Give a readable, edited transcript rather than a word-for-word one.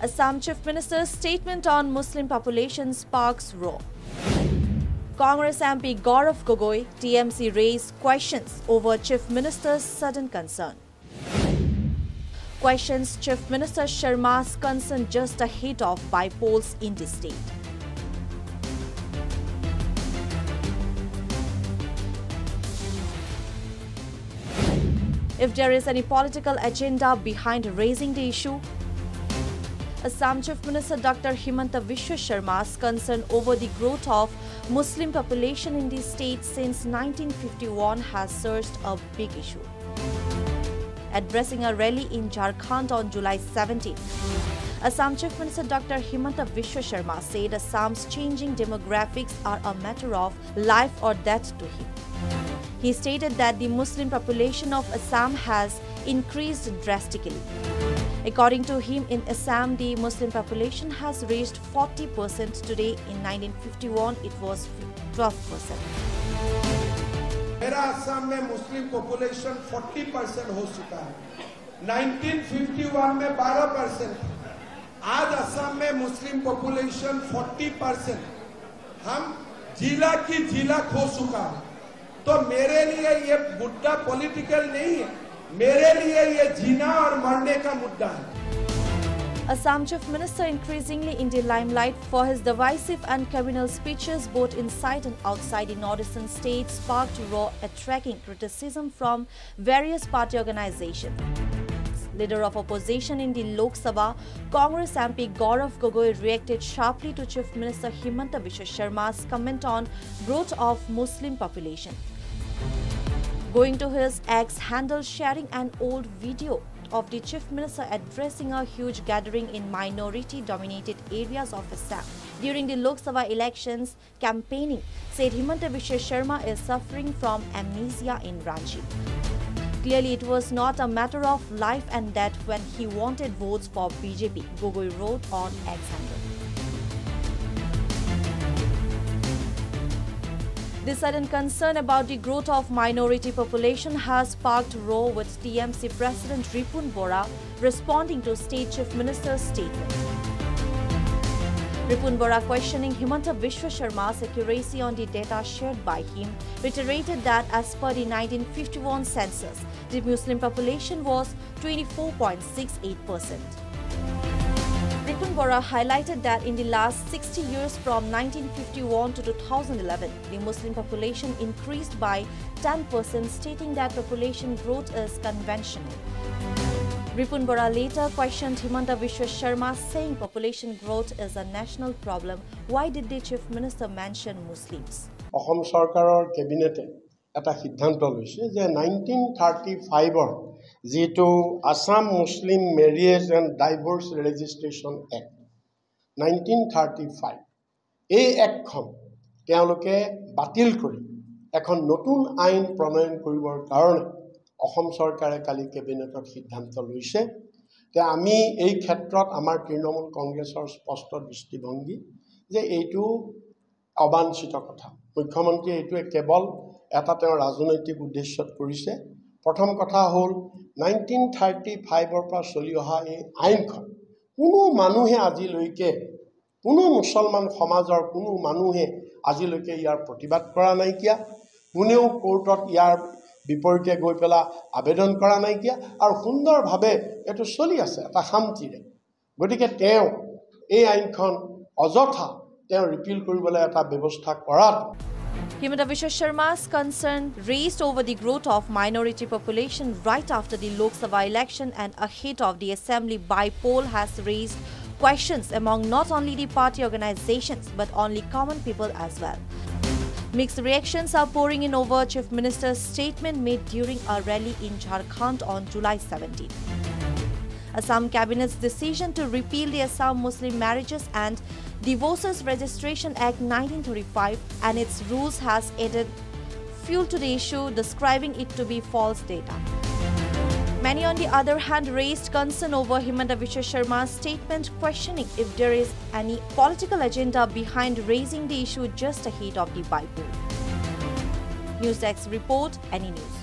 Assam Chief Minister's statement on Muslim population sparks row. Congress MP Gaurav Gogoi, TMC raised questions over Chief Minister's sudden concern. Questions Chief Minister Sharma's concern just ahead of by polls in the state. If there is any political agenda behind raising the issue, Assam Chief Minister Dr. Himanta Biswa Sharma's concern over the growth of Muslim population in the state since 1951 has surged a big issue. Addressing a rally in Jharkhand on July 17, Assam Chief Minister Dr. Himanta Biswa Sharma said Assam's changing demographics are a matter of life or death to him. He stated that the Muslim population of Assam has increased drastically. According to him, in Assam, the Muslim population has reached 40%. Today, in 1951, it was 12%. मेरा असम में Muslim population 40% हो चुका है। 1951 में 12%। आज असम में Muslim population 40%। हम जिला की जिला खो चुका है। तो मेरे लिए ये मुद्दा पॉलिटिकल नहीं है, मेरे लिए ये जीना और मरने का मुद्दा है। Assam Chief Minister increasingly in the limelight for his divisive and communal speeches both inside and outside the northeastern states sparked raw, attracting criticism from various party organizations. Leader of opposition in the Lok Sabha, Congress MP Gaurav Gogoi reacted sharply to Chief Minister Himanta Biswa Sharma's comment on growth of Muslim population. Going to his X handle, sharing an old video of the Chief Minister addressing a huge gathering in minority-dominated areas of Assam during the Lok Sabha elections campaigning, said Himanta Biswa Sharma is suffering from amnesia in Ranchi. Clearly, it was not a matter of life and death when he wanted votes for BJP, Gogoi wrote on X handle. The sudden concern about the growth of minority population has sparked row, with TMC President Ripun Bora responding to State Chief Minister's statement. Ripun Bora, questioning Himanta Biswa Sharma's accuracy on the data shared by him, reiterated that as per the 1951 census, the Muslim population was 24.68%. Ripun Bora highlighted that in the last 60 years from 1951 to 2011, the Muslim population increased by 10%, stating that population growth is conventional. Ripun Bora later questioned Himanta Biswa Sharma, saying population growth is a national problem. Why did the Chief Minister mention Muslims? Assam Sarkarar Cabinet eta siddhanto loise je 1935 যেটো Assam Muslim Marriage and Divorce Registration Act 1935 এই একখন তেওঁলোকে বাতিল কৰি এখন নতুন আইন প্ৰণয়ন কৰিবৰ কাৰণে অসম চৰকাৰে কালি কেবিনেটত সিদ্ধান্ত লৈছে যে আমি এই ক্ষেত্ৰত আমাৰ তৃণমূল কংগ্ৰেছৰ স্পষ্ট দৃষ্টিভংগী যে এইটো অবাঞ্ছিত কথা মুখ্যমন্ত্ৰী এইটো কেৱল এটা তেওঁৰ ৰাজনৈতিক উদ্দেশ্যত কৰিছে প্ৰথম কথা হ'ল 1935 ৰ পৰা চলি অহা এই আইনখন কোনো মানুহে আজিলৈকে কোনো মুছলমান সমাজৰ কোনো মানুহে আজিলৈকে ইয়াৰ প্ৰতিবাদ কৰা নাই কিয়া কোনেও কোৰ্টত ইয়াৰ বিপৰীতে গৈ পেলা আবেদন কৰা নাই কিয়া আৰু সুন্দৰভাৱে এটো চলি আছে এটা শান্তিৰে গতিকে তেওঁ এই আইনখন অযথা তেওঁ ৰিপিল কৰিবলৈ এটা ব্যৱস্থা কৰাত Himanta Biswa Sharma's concern raised over the growth of minority population right after the Lok Sabha election and ahead of the assembly by poll has raised questions among not only the party organizations but only common people as well. Mixed reactions are pouring in over Chief Minister's statement made during a rally in Jharkhand on July 17. Assam Cabinet's decision to repeal the Assam Muslim Marriages and Divorces Registration Act 1935 and its rules has added fuel to the issue, describing it to be false data. Many, on the other hand, raised concern over Himanta Biswa Sharma's statement, questioning if there is any political agenda behind raising the issue just ahead of the by poll. News Desk report, Any News.